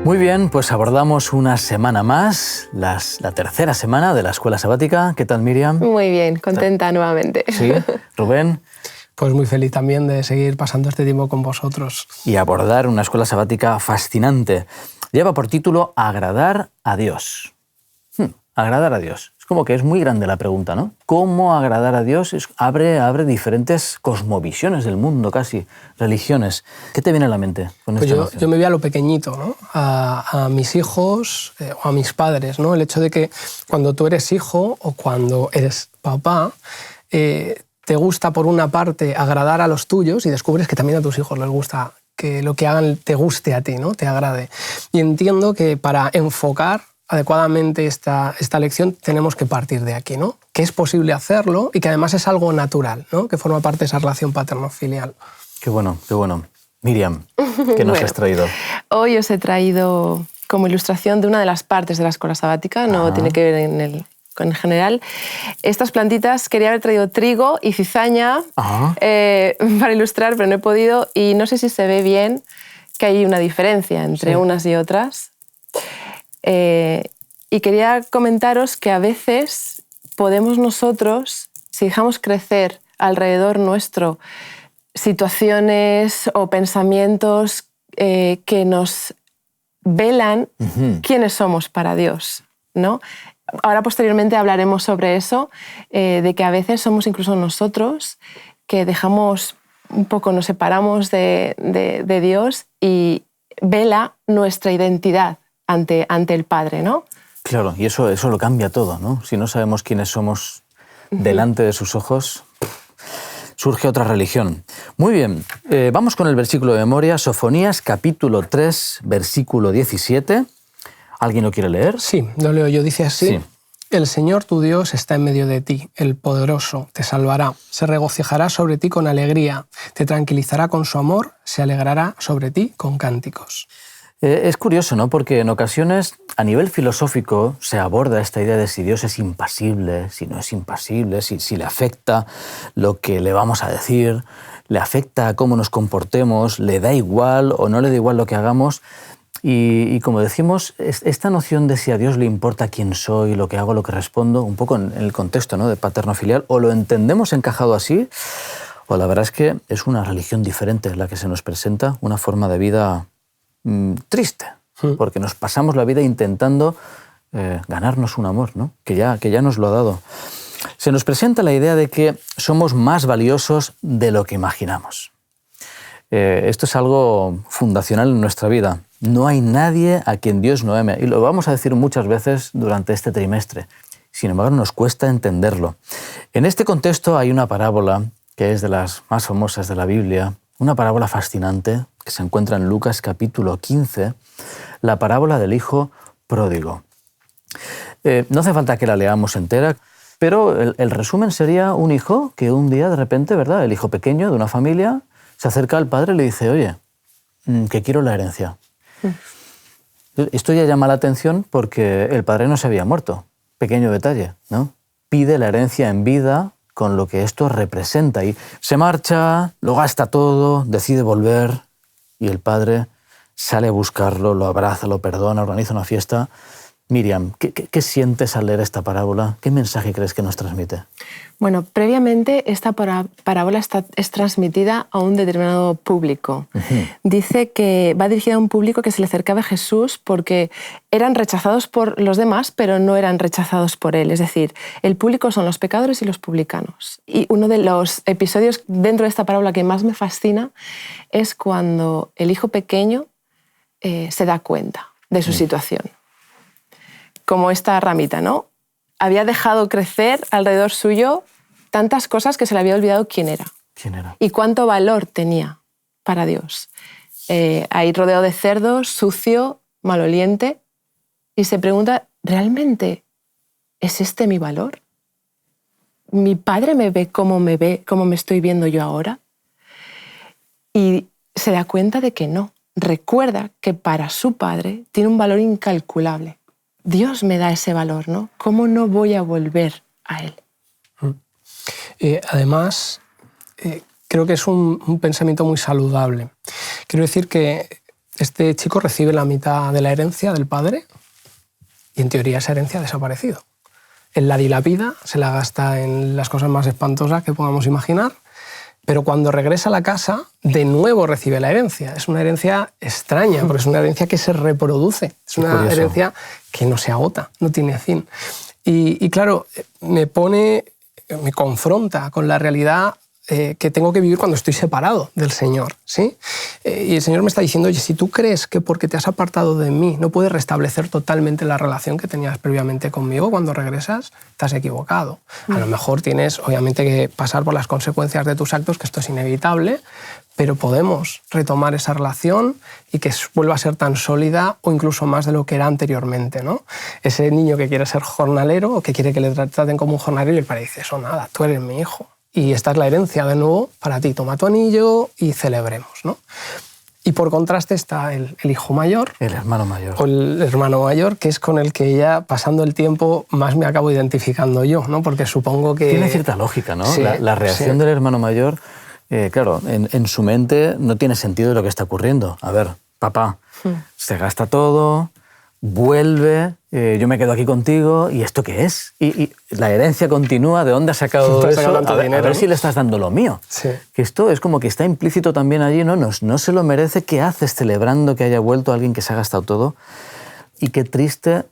Muy bien, pues abordamos una semana más, la tercera semana de la escuela sabática. ¿Qué tal, Miriam? Muy bien, contenta nuevamente. Sí, Rubén. Pues muy feliz también de seguir pasando este tiempo con vosotros. Y abordar una escuela sabática fascinante. Lleva por título Agradar a Dios. Agradar a Dios. Es como que es muy grande la pregunta, ¿no? ¿Cómo agradar a Dios? Abre diferentes cosmovisiones del mundo, casi, religiones. ¿Qué te viene a la mente con esta noción? Yo me voy a lo pequeñito, ¿no? A mis hijos o a mis padres, ¿no? El hecho de que cuando tú eres hijo o cuando eres papá, te gusta por una parte agradar a los tuyos y descubres que también a tus hijos les gusta que lo que hagan te guste a ti, ¿no? Te agrade. Y entiendo que para enfocar adecuadamente esta lección tenemos que partir de aquí, ¿no? Que es posible hacerlo y que además es algo natural, ¿no? Que forma parte de esa relación paterno-filial. Qué bueno, qué bueno. Miriam, ¿qué nos has traído? Hoy os he traído como ilustración de una de las partes de la escuela sabática, no tiene que ver con el general. Estas plantitas, quería haber traído trigo y cizaña para ilustrar, pero no he podido y no sé si se ve bien que hay una diferencia entre unas y otras. Y quería comentaros que a veces podemos nosotros, si dejamos crecer alrededor nuestro situaciones o pensamientos que nos velan quiénes somos para Dios, ¿no? Ahora posteriormente hablaremos sobre eso, de que a veces somos incluso nosotros que dejamos un poco, nos separamos de Dios y vela nuestra identidad ante el Padre, ¿no? Claro, y eso lo cambia todo, ¿no? Si no sabemos quiénes somos delante de sus ojos, surge otra religión. Muy bien, vamos con el versículo de memoria, Sofonías capítulo 3, versículo 17. ¿Alguien lo quiere leer? Sí, lo leo yo, dice así. Sí. El Señor tu Dios está en medio de ti, el poderoso te salvará, se regocijará sobre ti con alegría, te tranquilizará con su amor, se alegrará sobre ti con cánticos. Es curioso, ¿no? Porque en ocasiones, a nivel filosófico, se aborda esta idea de si Dios es impasible, si no es impasible, si le afecta lo que le vamos a decir, le afecta a cómo nos comportemos, le da igual o no le da igual lo que hagamos. Y como decimos, esta noción de si a Dios le importa quién soy, lo que hago, lo que respondo, un poco en el contexto, ¿no?, de paterno-filial, o lo entendemos encajado así, o la verdad es que es una religión diferente la que se nos presenta, una forma de vida triste, porque nos pasamos la vida intentando ganarnos un amor, ¿no?, que ya nos lo ha dado. Se nos presenta la idea de que somos más valiosos de lo que imaginamos. Esto es algo fundacional en nuestra vida. No hay nadie a quien Dios no ame. Y lo vamos a decir muchas veces durante este trimestre. Sin embargo, nos cuesta entenderlo. En este contexto hay una parábola que es de las más famosas de la Biblia, una parábola fascinante que se encuentra en Lucas capítulo 15, la parábola del hijo pródigo. No hace falta que la leamos entera, pero el resumen sería un hijo que un día de repente, ¿verdad?, el hijo pequeño de una familia, se acerca al padre y le dice, oye, que quiero la herencia. Esto ya llama la atención porque el padre no se había muerto. Pequeño detalle, ¿no? Pide la herencia en vida con lo que esto representa y se marcha, lo gasta todo, decide volver y el padre sale a buscarlo, lo abraza, lo perdona, organiza una fiesta. Miriam, ¿qué sientes al leer esta parábola? ¿Qué mensaje crees que nos transmite? Bueno, previamente esta parábola es transmitida a un determinado público. Dice que va dirigida a un público que se le acercaba a Jesús porque eran rechazados por los demás, pero no eran rechazados por él. Es decir, el público son los pecadores y los publicanos. Y uno de los episodios dentro de esta parábola que más me fascina es cuando el hijo pequeño se da cuenta de su situación. Como esta ramita, ¿no? Había dejado crecer alrededor suyo tantas cosas que se le había olvidado quién era. ¿Quién era? Y cuánto valor tenía para Dios. Ahí rodeado de cerdos, sucio, maloliente, y se pregunta, ¿realmente es este mi valor? ¿Mi padre me ve, como me estoy viendo yo ahora? Y se da cuenta de que no. Recuerda que para su padre tiene un valor incalculable. Dios me da ese valor, ¿no? ¿Cómo no voy a volver a Él? Además, creo que es un pensamiento muy saludable. Quiero decir que Este chico recibe la mitad de la herencia del padre y en teoría esa herencia ha desaparecido. Él la dilapida, se la gasta en las cosas más espantosas que podamos imaginar, pero cuando regresa a la casa, de nuevo recibe la herencia. Es una herencia extraña, porque es una herencia que se reproduce. Es una herencia que no se agota, no tiene fin. Y claro, me confronta con la realidad que tengo que vivir cuando estoy separado del Señor, ¿sí? Y el Señor me está diciendo, oye, si tú crees que porque te has apartado de mí no puedes restablecer totalmente la relación que tenías previamente conmigo, cuando regresas, estás equivocado. A lo mejor tienes, obviamente, que pasar por las consecuencias de tus actos, que esto es inevitable, pero podemos retomar esa relación y que vuelva a ser tan sólida o incluso más de lo que era anteriormente, ¿no? Ese niño que quiere ser jornalero o que quiere que le traten como un jornalero y el padre dice, eso nada, tú eres mi hijo. Y esta es la herencia de nuevo para ti. Toma tu anillo y celebremos, ¿no? Y por contraste está el hijo mayor. El hermano mayor. O el hermano mayor, que es con el que ya, pasando el tiempo, más me acabo identificando yo, ¿no? Porque supongo que... Tiene cierta lógica, ¿no? Sí, la reacción del hermano mayor, claro, en su mente no tiene sentido lo que está ocurriendo. A ver, papá, se gasta todo, vuelve, yo me quedo aquí contigo, ¿y esto qué es? Y la herencia continúa, ¿de dónde has sacado eso? A ver si le estás dando lo mío. Sí. Que esto es como que está implícito también allí, ¿no? No se lo merece. ¿Qué haces celebrando que haya vuelto alguien que se ha gastado todo? Y qué triste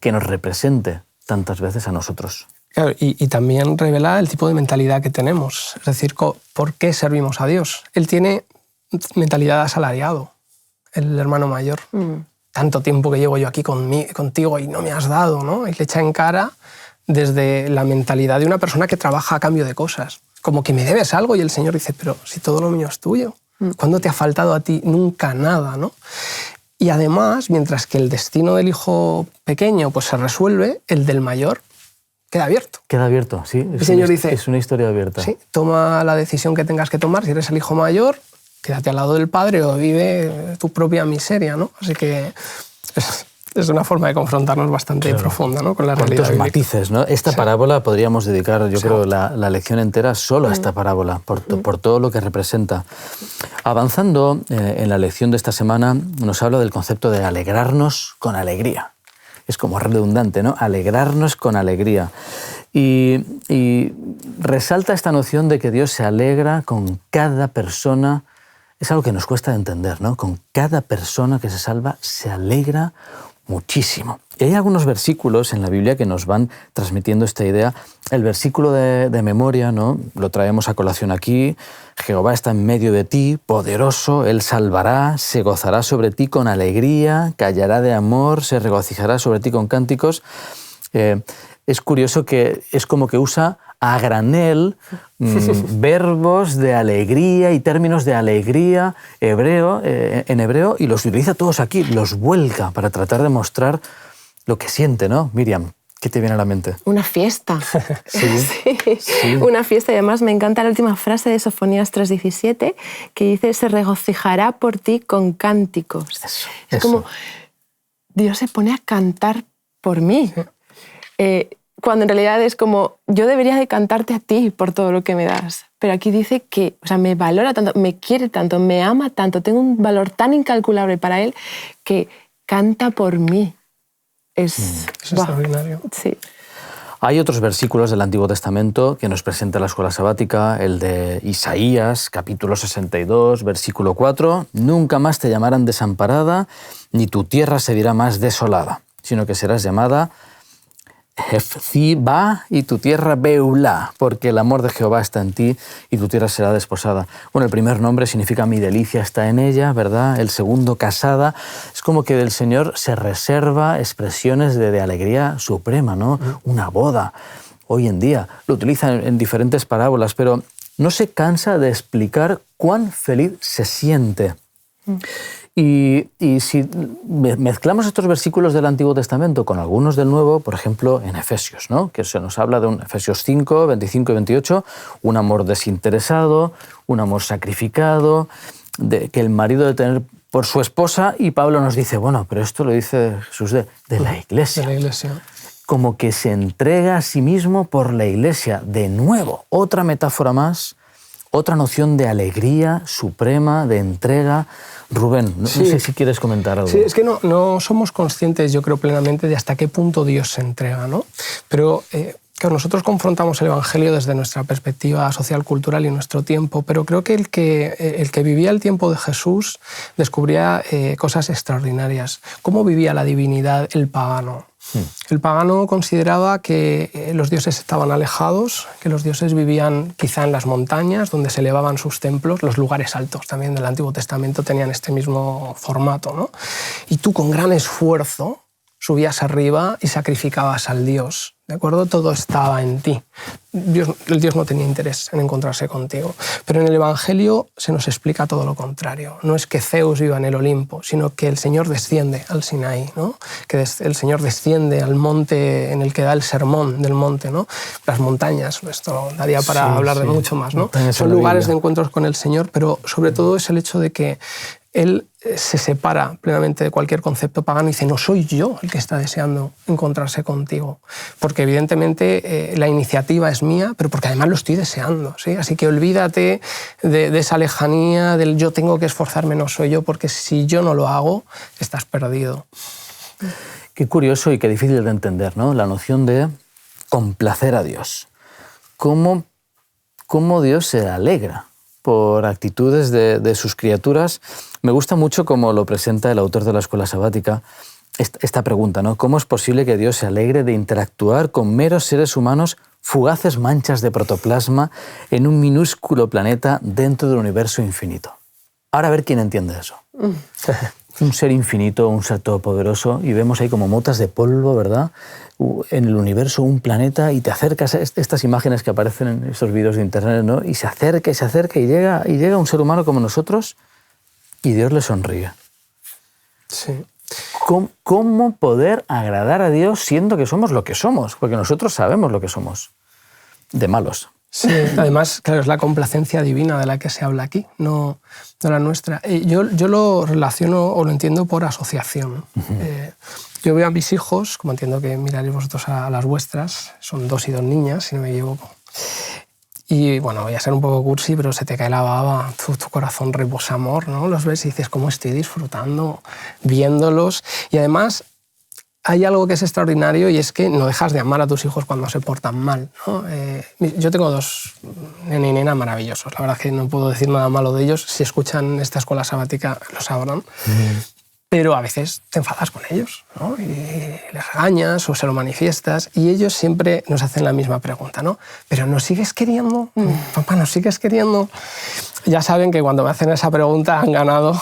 que nos represente tantas veces a nosotros. Claro, y también revela el tipo de mentalidad que tenemos. Es decir, ¿por qué servimos a Dios? Él tiene mentalidad de asalariado, el hermano mayor. Tanto tiempo que llevo yo aquí contigo y no me has dado, ¿no? Y le echa en cara desde la mentalidad de una persona que trabaja a cambio de cosas. Como que me debes algo y el Señor dice, pero si todo lo mío es tuyo, ¿cuándo te ha faltado a ti? Nunca nada, ¿no? Y además, mientras que el destino del hijo pequeño pues, se resuelve, el del mayor queda abierto. Queda abierto, sí. El Señor dice, es una historia abierta. Sí, toma la decisión que tengas que tomar. Si eres el hijo mayor, quédate al lado del padre o vive tu propia miseria, ¿no? Así que es una forma de confrontarnos bastante profunda, ¿no? Con la realidad. Cuántos matices, ¿no? Esta parábola podríamos dedicar, yo creo, la lección entera solo a esta parábola, por todo lo que representa. Avanzando en la lección de esta semana, nos habla del concepto de alegrarnos con alegría. Es como redundante, ¿no? Alegrarnos con alegría. Y resalta esta noción de que Dios se alegra con cada persona. Es algo que nos cuesta de entender, ¿no? Con cada persona que se salva se alegra muchísimo. Y hay algunos versículos en la Biblia que nos van transmitiendo esta idea. El versículo de memoria, ¿no? Lo traemos a colación aquí. Jehová está en medio de ti, poderoso, Él salvará, se gozará sobre ti con alegría, callará de amor, se regocijará sobre ti con cánticos. Es curioso que es como que usa a granel verbos de alegría y términos de alegría en hebreo y los utiliza todos aquí, los vuelca para tratar de mostrar lo que siente, ¿no? Miriam, ¿qué te viene a la mente? Una fiesta. Sí. Una fiesta. Y además me encanta la última frase de Sofonías 3:17 que dice, se regocijará por ti con cánticos. Es como, Dios se pone a cantar por mí. Cuando en realidad es como, yo debería de cantarte a ti por todo lo que me das. Pero aquí dice que, o sea, me valora tanto, me quiere tanto, me ama tanto, tengo un valor tan incalculable para Él que canta por mí. Es extraordinario. Sí. Hay otros versículos del Antiguo Testamento que nos presenta la escuela sabática, el de Isaías, capítulo 62, versículo 4. Nunca más te llamarán desamparada, ni tu tierra se dirá más desolada, sino que serás llamada Hefziba y tu tierra Beulá, porque el amor de Jehová está en ti y tu tierra será desposada. Bueno, el primer nombre significa mi delicia está en ella, ¿verdad? El segundo, casada. Es como que del Señor se reserva expresiones de alegría suprema, ¿no? Una boda. Hoy en día lo utiliza en diferentes parábolas, pero no se cansa de explicar cuán feliz se siente. Y si mezclamos estos versículos del Antiguo Testamento con algunos del Nuevo, por ejemplo, en Efesios, ¿no? Que se nos habla de Efesios 5, 25 y 28, un amor desinteresado, un amor sacrificado, que el marido debe tener por su esposa, y Pablo nos dice, bueno, pero esto lo dice Jesús de la Iglesia. De la Iglesia. Como que se entrega a sí mismo por la Iglesia. De nuevo, otra metáfora más, otra noción de alegría suprema, de entrega. Rubén, no sé si quieres comentar algo. Sí, es que no somos conscientes, yo creo, plenamente de hasta qué punto Dios se entrega, ¿no? Pero claro, nosotros confrontamos el Evangelio desde nuestra perspectiva social, cultural y nuestro tiempo, pero creo que el que vivía el tiempo de Jesús descubría cosas extraordinarias. ¿Cómo vivía la divinidad el pagano? El pagano consideraba que los dioses estaban alejados, que los dioses vivían quizá en las montañas, donde se elevaban sus templos. Los lugares altos también del Antiguo Testamento tenían este mismo formato, ¿no? Y tú con gran esfuerzo subías arriba y sacrificabas al dios, ¿de acuerdo? Todo estaba en ti. El dios no tenía interés en encontrarse contigo. Pero en el Evangelio se nos explica todo lo contrario. No es que Zeus viva en el Olimpo, sino que el Señor desciende al Sinaí, ¿no? Que el Señor desciende al monte en el que da el sermón del monte, ¿no? Las montañas, esto daría para hablar de mucho más, ¿no? Son lugares de encuentros con el Señor, pero sobre todo es el hecho de que Él se separa plenamente de cualquier concepto pagano y dice, no soy yo el que está deseando encontrarse contigo, porque evidentemente la iniciativa es mía, pero porque además lo estoy deseando, ¿sí? Así que olvídate de esa lejanía, del yo tengo que esforzarme, no soy yo, porque si yo no lo hago, estás perdido. Qué curioso y qué difícil de entender, ¿no? La noción de complacer a Dios. ¿Cómo Dios se alegra por actitudes de sus criaturas? Me gusta mucho cómo lo presenta el autor de la Escuela Sabática, esta pregunta, ¿no? ¿Cómo es posible que Dios se alegre de interactuar con meros seres humanos, fugaces manchas de protoplasma en un minúsculo planeta dentro del universo infinito? Ahora a ver quién entiende eso. Un ser infinito, un ser todopoderoso, y vemos ahí como motas de polvo, ¿verdad? En el universo, un planeta, y te acercas a estas imágenes que aparecen en estos vídeos de internet, ¿no? Y se acerca y llega un ser humano como nosotros y Dios le sonríe. Sí. ¿Cómo poder agradar a Dios siendo que somos lo que somos? Porque nosotros sabemos lo que somos, de malos. Sí, además, claro, es la complacencia divina de la que se habla aquí, no la nuestra. Yo lo relaciono o lo entiendo por asociación. Yo veo a mis hijos, como entiendo que miraréis vosotros a las vuestras, son 2 y 2 niñas, si no me equivoco. Y bueno, voy a ser un poco cursi, pero se te cae la baba, tu corazón rebosa amor, ¿no? Los ves y dices, ¿cómo estoy disfrutando viéndolos? Y además hay algo que es extraordinario y es que no dejas de amar a tus hijos cuando se portan mal, ¿no? Yo tengo 2 nene y nena maravillosos. La verdad es que no puedo decir nada malo de ellos. Si escuchan esta escuela sabática lo sabrán. Pero a veces te enfadas con ellos, ¿no? Y les regañas o se lo manifiestas y ellos siempre nos hacen la misma pregunta, ¿no? ¿Pero nos sigues queriendo? Papá, ¿nos sigues queriendo? Ya saben que cuando me hacen esa pregunta han ganado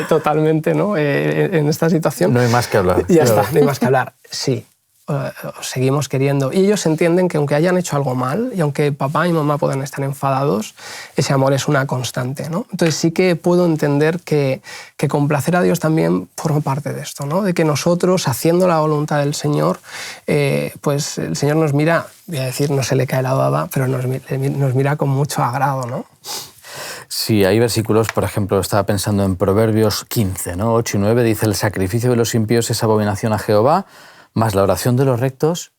totalmente, ¿no? En esta situación. No hay más que hablar. Ya está, no hay más que hablar. Sí, os seguimos queriendo. Y ellos entienden que aunque hayan hecho algo mal y aunque papá y mamá puedan estar enfadados, ese amor es una constante, ¿no? Entonces sí que puedo entender que complacer a Dios también forma parte de esto, ¿no? De que nosotros, haciendo la voluntad del Señor, pues el Señor nos mira, voy a decir, no se le cae la baba, pero nos mira con mucho agrado, ¿no? Sí, hay versículos, por ejemplo, estaba pensando en Proverbios 15, ¿no? 8 y 9, dice, el sacrificio de los impíos es abominación a Jehová, mas la oración de los rectos,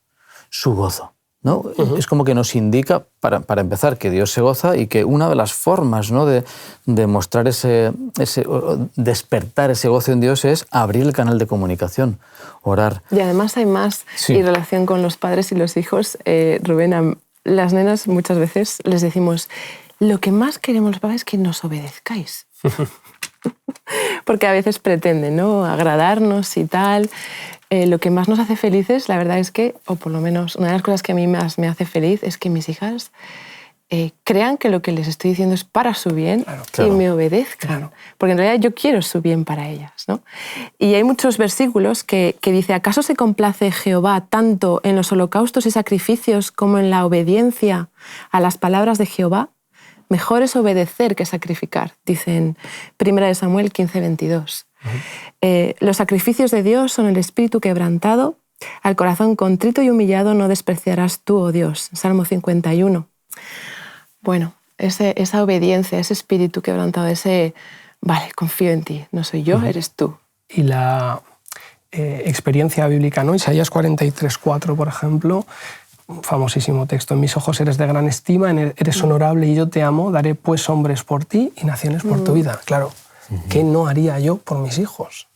su gozo, ¿no? Es como que nos indica, para empezar, que Dios se goza y que una de las formas, ¿no? de mostrar despertar ese gozo en Dios es abrir el canal de comunicación, orar. Y además hay más en relación con los padres y los hijos. Rubén, a las nenas muchas veces les decimos, lo que más queremos los padres es que nos obedezcáis. Porque a veces pretenden, ¿no? Agradarnos y tal. Lo que más nos hace felices, la verdad es que, o por lo menos una de las cosas que a mí más me hace feliz es que mis hijas crean que lo que les estoy diciendo es para su bien y me obedezcan. Claro. Porque en realidad yo quiero su bien para ellas, ¿no? Y hay muchos versículos que dice, ¿acaso se complace Jehová tanto en los holocaustos y sacrificios como en la obediencia a las palabras de Jehová? Mejor es obedecer que sacrificar, dice en 1 Samuel 15:22. Los sacrificios de Dios son el espíritu quebrantado, al corazón contrito y humillado no despreciarás tú, oh Dios. Salmo 51. Bueno, esa obediencia, ese espíritu quebrantado, vale, confío en ti, no soy yo, eres tú. Y la experiencia bíblica, ¿no? Isaías 43:4, por ejemplo, famosísimo texto, en mis ojos eres de gran estima, eres honorable y yo te amo, daré pues hombres por ti y naciones por tu vida. Claro, ¿qué no haría yo por mis hijos?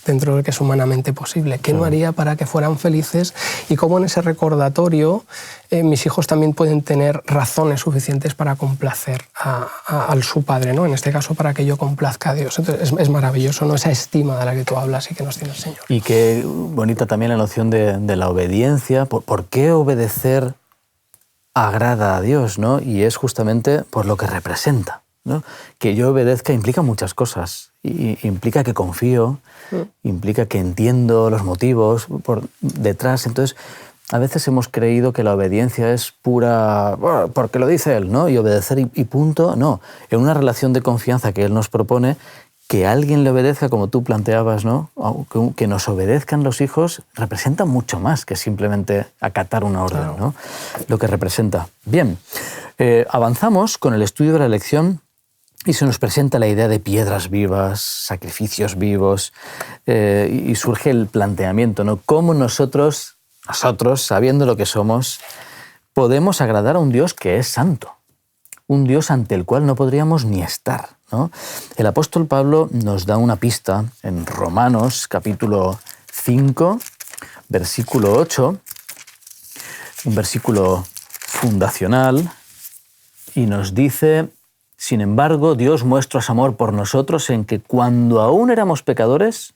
Dentro de lo que es humanamente posible. ¿Qué no haría para que fueran felices? Y cómo en ese recordatorio mis hijos también pueden tener razones suficientes para complacer a su padre, ¿no? En este caso, para que yo complazca a Dios. Entonces, es maravilloso, ¿no? Esa estima de la que tú hablas y que nos tiene el Señor. Y qué bonita también la noción de la obediencia. ¿Por qué obedecer agrada a Dios, ¿no? Y es justamente por lo que representa, ¿no? Que yo obedezca implica muchas cosas. Implica que confío, implica que entiendo los motivos por detrás. Entonces, a veces hemos creído que la obediencia es pura, bueno, porque lo dice Él, ¿no? Y obedecer y punto. No, en una relación de confianza que Él nos propone, que alguien le obedezca, como tú planteabas, ¿no? Que nos obedezcan los hijos, representa mucho más que simplemente acatar una orden, claro, ¿no? Lo que representa. Bien, avanzamos con el estudio de la lección. Y se nos presenta la idea de piedras vivas, sacrificios vivos, y surge el planteamiento, ¿no? ¿Cómo nosotros, sabiendo lo que somos, podemos agradar a un Dios que es santo? Un Dios ante el cual no podríamos ni estar, ¿no? El apóstol Pablo nos da una pista en Romanos, capítulo 5, versículo 8, un versículo fundacional, y nos dice: sin embargo, Dios muestra su amor por nosotros en que cuando aún éramos pecadores,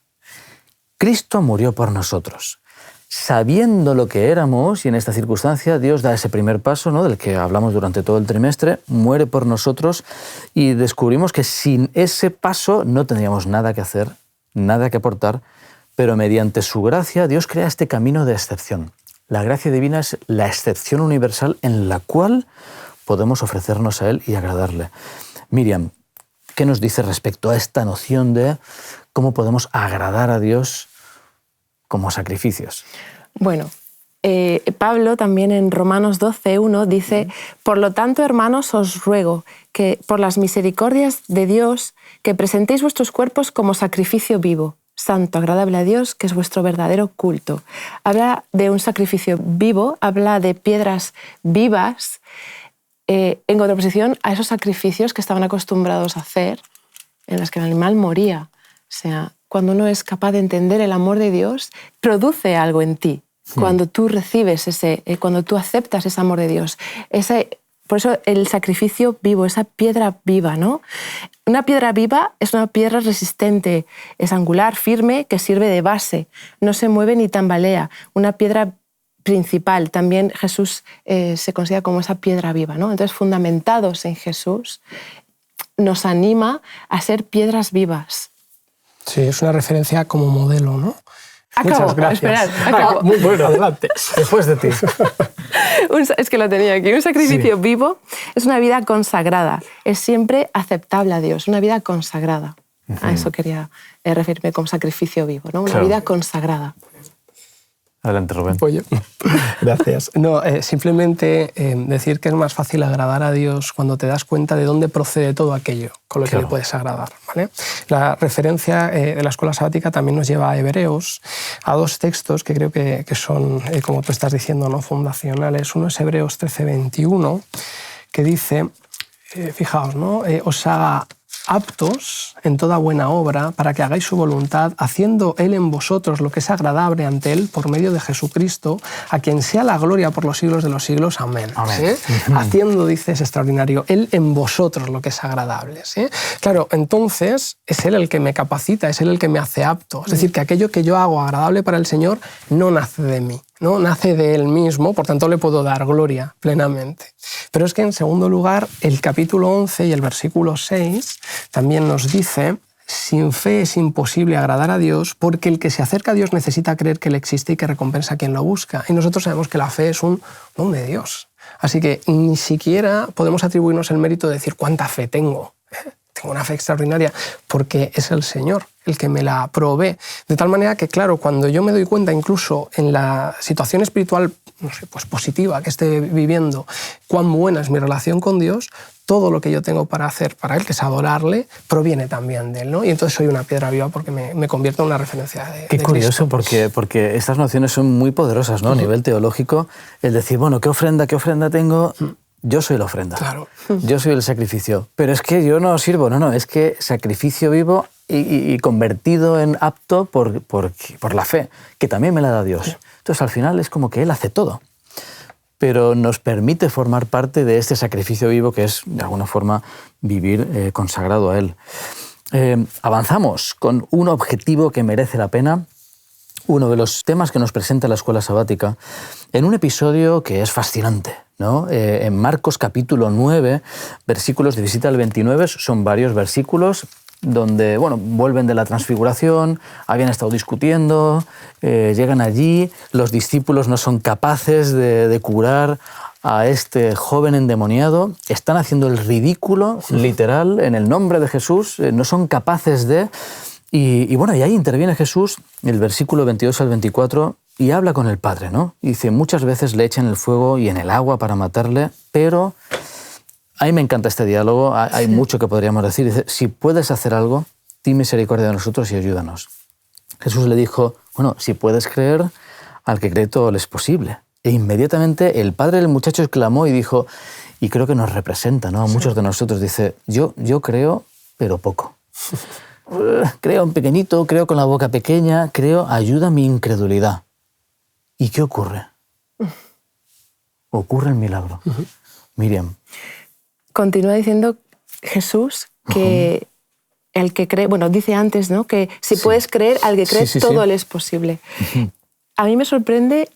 Cristo murió por nosotros. Sabiendo lo que éramos, y en esta circunstancia Dios da ese primer paso, ¿no?, del que hablamos durante todo el trimestre, muere por nosotros y descubrimos que sin ese paso no tendríamos nada que hacer, nada que aportar, pero mediante su gracia Dios crea este camino de excepción. La gracia divina es la excepción universal en la cual podemos ofrecernos a Él y agradarle. Miriam, ¿qué nos dice respecto a esta noción de cómo podemos agradar a Dios como sacrificios? Bueno, Pablo también en Romanos 12:1 dice: por lo tanto, hermanos, os ruego que por las misericordias de Dios que presentéis vuestros cuerpos como sacrificio vivo, santo, agradable a Dios, que es vuestro verdadero culto. Habla de un sacrificio vivo, habla de piedras vivas, en contraposición a esos sacrificios que estaban acostumbrados a hacer, en los que el animal moría. O sea, cuando uno es capaz de entender el amor de Dios, produce algo en ti. Cuando tú recibes cuando tú aceptas ese amor de Dios. Por eso el sacrificio vivo, esa piedra viva, ¿no? Una piedra viva es una piedra resistente, es angular, firme, que sirve de base. No se mueve ni tambalea. Una piedra principal. También Jesús se considera como esa piedra viva, ¿no? Entonces, fundamentados en Jesús, nos anima a ser piedras vivas. Sí, es una referencia como modelo, ¿no? Acabo, muchas gracias. Esperad, acabo. Muy bueno, adelante. Después de ti. Es que lo tenía aquí. Un sacrificio vivo es una vida consagrada. Es siempre aceptable a Dios. Una vida consagrada. A eso quería referirme con sacrificio vivo, ¿no? Una vida consagrada. Adelante, Rubén. Oye, gracias. No, simplemente decir que es más fácil agradar a Dios cuando te das cuenta de dónde procede todo aquello con lo que le puedes agradar, ¿vale? La referencia de la escuela sabática también nos lleva a Hebreos, a dos textos que creo que son, como tú estás diciendo, ¿no?, fundacionales. Uno es Hebreos 13:21, que dice, fijaos, ¿no?, os haga aptos en toda buena obra para que hagáis su voluntad, haciendo Él en vosotros lo que es agradable ante Él por medio de Jesucristo, a quien sea la gloria por los siglos de los siglos. Amén. Amén. ¿Sí? Haciendo, dice, es extraordinario, Él en vosotros lo que es agradable. ¿Sí? Claro, entonces es Él el que me capacita, es Él el que me hace apto. Es decir, que aquello que yo hago agradable para el Señor no nace de mí, ¿no? Nace de Él mismo, por tanto le puedo dar gloria plenamente. Pero es que en segundo lugar, el capítulo 11 y el versículo 6 también nos dice: sin fe es imposible agradar a Dios, porque el que se acerca a Dios necesita creer que Él existe y que recompensa a quien lo busca. Y nosotros sabemos que la fe es un don de Dios. Así que ni siquiera podemos atribuirnos el mérito de decir cuánta fe tengo. tengo una fe extraordinaria porque es el Señor el que me la provee. De tal manera que, claro, cuando yo me doy cuenta, incluso en la situación espiritual, no sé, pues positiva que esté viviendo, cuán buena es mi relación con Dios, todo lo que yo tengo para hacer para Él, que es adorarle, proviene también de Él, ¿no? Y entonces soy una piedra viva porque me convierto en una referencia de Qué curioso, Cristo. porque estas nociones son muy poderosas, ¿no? A nivel teológico, el decir, bueno, ¿qué ofrenda tengo? Yo soy la ofrenda. Claro. Yo soy el sacrificio. Pero es que yo no sirvo, no, es que sacrificio vivo y convertido en apto por la fe, que también me la da Dios. Entonces, al final es como que Él hace todo, pero nos permite formar parte de este sacrificio vivo que es, de alguna forma, vivir consagrado a Él. Avanzamos con un objetivo que merece la pena, uno de los temas que nos presenta la Escuela Sabática, en un episodio que es fascinante, ¿no? En Marcos capítulo 9, versículos 17 al 29, son varios versículos donde vuelven de la transfiguración, habían estado discutiendo, llegan allí, los discípulos no son capaces de curar a este joven endemoniado, están haciendo el ridículo, literal, en el nombre de Jesús, no son capaces de... Y ahí interviene Jesús, el versículo 22 al 24, y habla con el Padre, ¿no? Y dice, muchas veces le echan el fuego y en el agua para matarle, pero... A mí me encanta este diálogo, hay mucho que podríamos decir. Dice, si puedes hacer algo, ten misericordia de nosotros y ayúdanos. Jesús le dijo, si puedes creer, al que cree todo le es posible. E inmediatamente el padre del muchacho exclamó y dijo, y creo que nos representa, ¿no? A muchos de nosotros, dice, yo creo, pero poco. Creo en pequeñito, creo con la boca pequeña, ayuda a mi incredulidad. ¿Y qué ocurre? Ocurre el milagro. Miriam. Continúa diciendo Jesús que el que cree, dice antes, ¿no? Que si puedes creer, al que cree todo le es posible. A mí me sorprende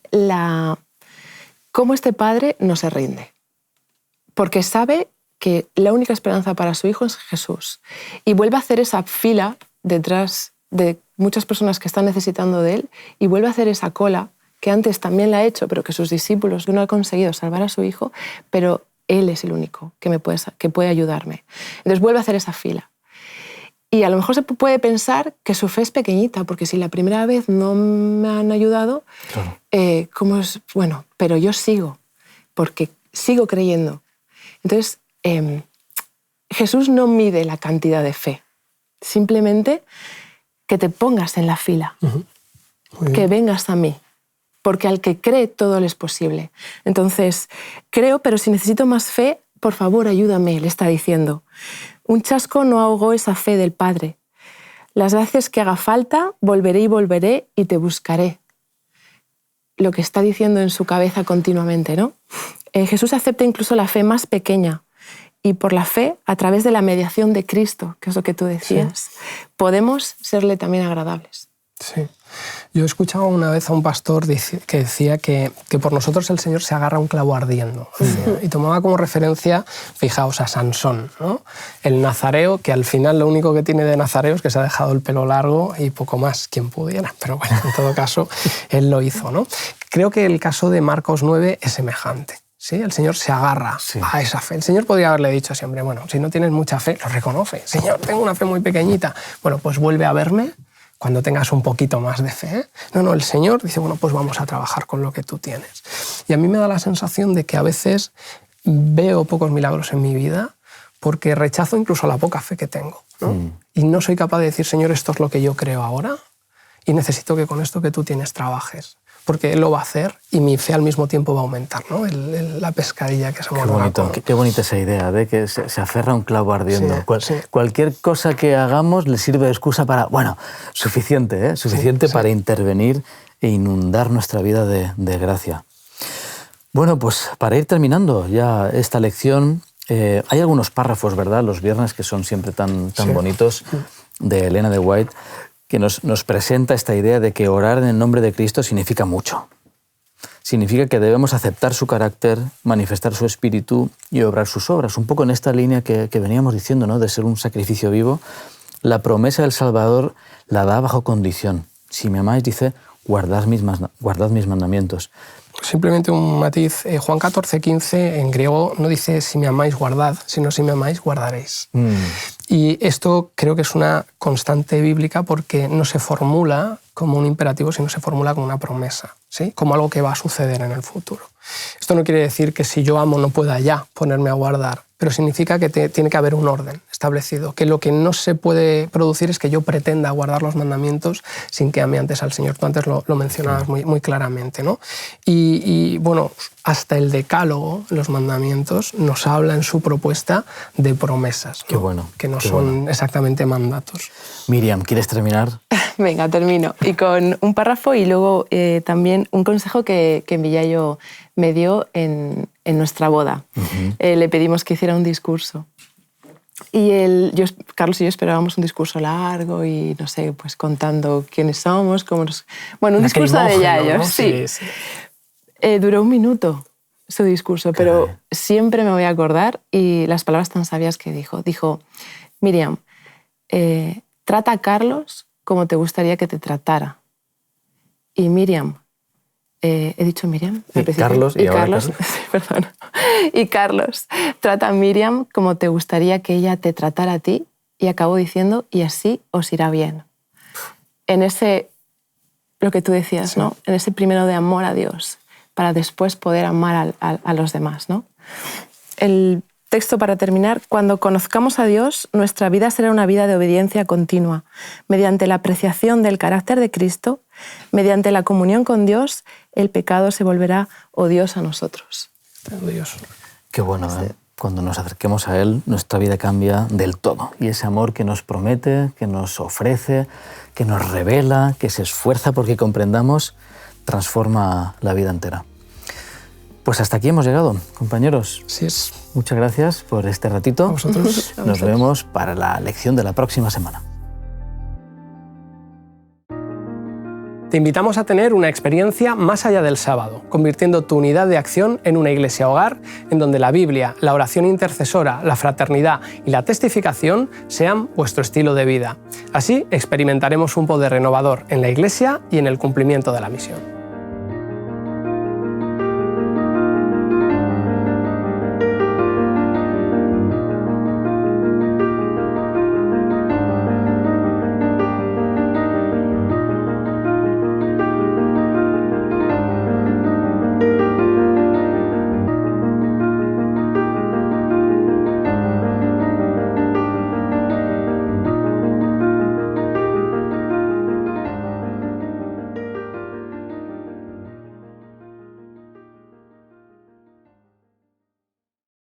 cómo este padre no se rinde, porque sabe que la única esperanza para su hijo es Jesús y vuelve a hacer esa fila detrás de muchas personas que están necesitando de él y vuelve a hacer esa cola que antes también la ha hecho, pero que sus discípulos no han conseguido salvar a su hijo, pero Él es el único que puede ayudarme. Entonces vuelve a hacer esa fila. Y a lo mejor se puede pensar que su fe es pequeñita, porque si la primera vez no me han ayudado, claro. ¿Cómo es? Pero yo sigo, porque sigo creyendo. Entonces, Jesús no mide la cantidad de fe, simplemente que te pongas en la fila, que vengas a mí. Porque al que cree todo le es posible. Entonces, creo, pero si necesito más fe, por favor, ayúdame, le está diciendo. Un chasco no ahogó esa fe del Padre. Las veces que haga falta, volveré y te buscaré. Lo que está diciendo en su cabeza continuamente, ¿no? Jesús acepta incluso la fe más pequeña. Y por la fe, a través de la mediación de Cristo, que es lo que tú decías, podemos serle también agradables. Sí. Yo he escuchado una vez a un pastor que decía que por nosotros el Señor se agarra a un clavo ardiendo. Y tomaba como referencia, fijaos, a Sansón, ¿no? El nazareo, que al final lo único que tiene de nazareo es que se ha dejado el pelo largo y poco más, quien pudiera. Pero bueno, en todo caso, él lo hizo, ¿no? Creo que el caso de Marcos 9 es semejante. ¿Sí? El Señor se agarra a esa fe. El Señor podría haberle dicho siempre, si no tienes mucha fe, lo reconoce. Señor, tengo una fe muy pequeñita. Pues vuelve a verme cuando tengas un poquito más de fe. No, el Señor dice, pues vamos a trabajar con lo que tú tienes. Y a mí me da la sensación de que a veces veo pocos milagros en mi vida porque rechazo incluso la poca fe que tengo, ¿no? Y no soy capaz de decir, Señor, esto es lo que yo creo ahora y necesito que con esto que tú tienes trabajes. Porque Él lo va a hacer y mi fe al mismo tiempo va a aumentar, ¿no? La pescadilla que se mueve. Qué bonita esa idea de que se aferra a un clavo ardiendo. Cualquier cosa que hagamos le sirve de excusa para, suficiente, suficiente para intervenir e inundar nuestra vida de gracia. Pues para ir terminando ya esta lección, hay algunos párrafos, ¿verdad? Los viernes que son siempre tan bonitos, de Elena de White, que nos presenta esta idea de que orar en el nombre de Cristo significa mucho. Significa que debemos aceptar su carácter, manifestar su espíritu y obrar sus obras. Un poco en esta línea que veníamos diciendo, ¿no? De ser un sacrificio vivo. La promesa del Salvador la da bajo condición. Si me amáis, dice, guardad mis mandamientos. Simplemente un matiz. Juan 14:15 en griego no dice si me amáis, guardad, sino si me amáis, guardaréis. Y esto creo que es una constante bíblica porque no se formula como un imperativo, sino se formula como una promesa, ¿sí? Como algo que va a suceder en el futuro. Esto no quiere decir que si yo amo no pueda ya ponerme a guardar, pero significa que tiene que haber un orden establecido, que lo que no se puede producir es que yo pretenda guardar los mandamientos sin que ame antes al Señor. Tú antes lo mencionabas muy claramente, ¿no? Y bueno, hasta el decálogo, los mandamientos, nos habla en su propuesta de promesas, ¿no? Qué bueno, que no qué son bueno. exactamente mandatos. Miriam, ¿quieres terminar? Venga, termino. Y con un párrafo y luego también un consejo que Millayo me dio en nuestra boda. Le pedimos que hiciera un discurso. Y Carlos y yo esperábamos un discurso largo y, no sé, pues contando quiénes somos, cómo nos... Bueno, un discurso de Yayo, ¿no? Sí. Duró 1 minuto su discurso, pero siempre me voy a acordar y las palabras tan sabias que dijo. Dijo, Miriam, trata a Carlos como te gustaría que te tratara. Y Miriam, he dicho Miriam, Carlos y Carlos, Carlos. perdón. Y Carlos, trata a Miriam como te gustaría que ella te tratara a ti, y acabó diciendo, y así os irá bien. En ese, lo que tú decías, sí, ¿no? En ese primero de amor a Dios, para después poder amar a los demás, ¿no? El texto para terminar: cuando conozcamos a Dios, nuestra vida será una vida de obediencia continua, mediante la apreciación del carácter de Cristo, mediante la comunión con Dios, el pecado se volverá odioso a nosotros. Odioso. Qué bueno, ¿eh? Cuando nos acerquemos a Él, nuestra vida cambia del todo. Y ese amor que nos promete, que nos ofrece, que nos revela, que se esfuerza porque comprendamos, transforma la vida entera. Pues hasta aquí hemos llegado, compañeros. Así es. Muchas gracias por este ratito. A vosotros. Nos vemos para la lección de la próxima semana. Te invitamos a tener una experiencia más allá del sábado, convirtiendo tu unidad de acción en una iglesia hogar en donde la Biblia, la oración intercesora, la fraternidad y la testificación sean vuestro estilo de vida. Así experimentaremos un poder renovador en la iglesia y en el cumplimiento de la misión.